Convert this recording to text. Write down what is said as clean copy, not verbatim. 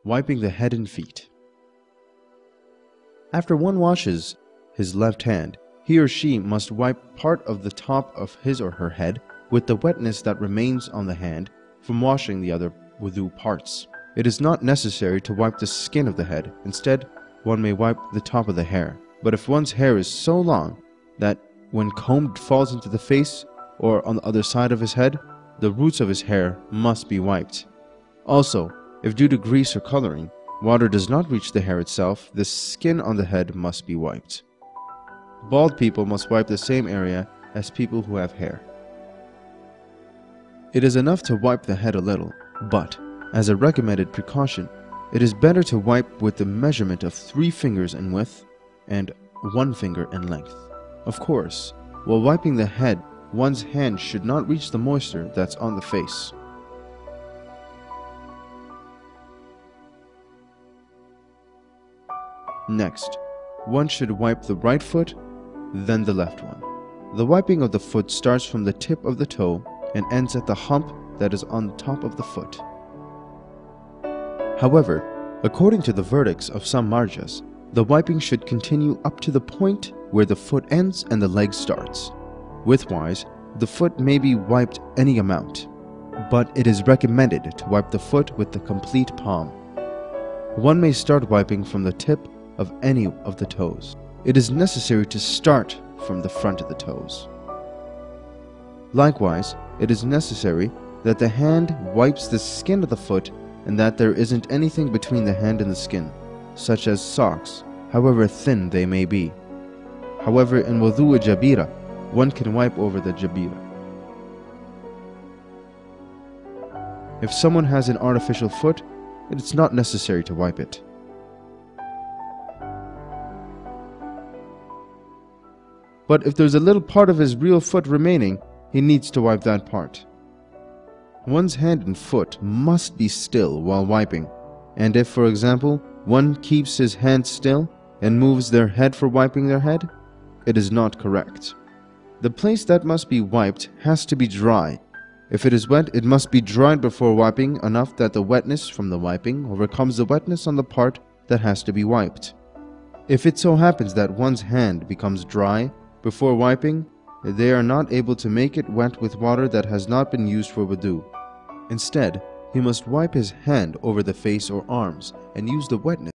Wiping the head and feet. After one washes his left hand, he or she must wipe part of the top of his or her head with the wetness that remains on the hand from washing the other wudu parts. It is not necessary to wipe the skin of the head. Instead, one may wipe the top of the hair. But if one's hair is so long that when combed falls into the face or on the other side of his head, the roots of his hair must be wiped. Also, if due to grease or coloring, water does not reach the hair itself, the skin on the head must be wiped. Bald people must wipe the same area as people who have hair. It is enough to wipe the head a little, but, as a recommended precaution, it is better to wipe with the measurement of 3 fingers in width and 1 finger in length. Of course, while wiping the head, one's hand should not reach the moisture that's on the face. Next, one should wipe the right foot, then the left one. The wiping of the foot starts from the tip of the toe and ends at the hump that is on the top of the foot. However, according to the verdicts of some marjas, the wiping should continue up to the point where the foot ends and the leg starts. Widthwise, the foot may be wiped any amount, but it is recommended to wipe the foot with the complete palm. One may start wiping from the tip of any of the toes. It is necessary to start from the front of the toes. Likewise, it is necessary that the hand wipes the skin of the foot and that there isn't anything between the hand and the skin, such as socks, however thin they may be. However, in wudu jabira, one can wipe over the jabira. If someone has an artificial foot, it is not necessary to wipe it. But if there's a little part of his real foot remaining, he needs to wipe that part. One's hand and foot must be still while wiping, and if, for example, one keeps his hand still and moves their head for wiping their head, it is not correct. The place that must be wiped has to be dry. If it is wet, it must be dried before wiping enough that the wetness from the wiping overcomes the wetness on the part that has to be wiped. If it so happens that one's hand becomes dry before wiping, they are not able to make it wet with water that has not been used for wudu. Instead, he must wipe his hand over the face or arms and use the wetness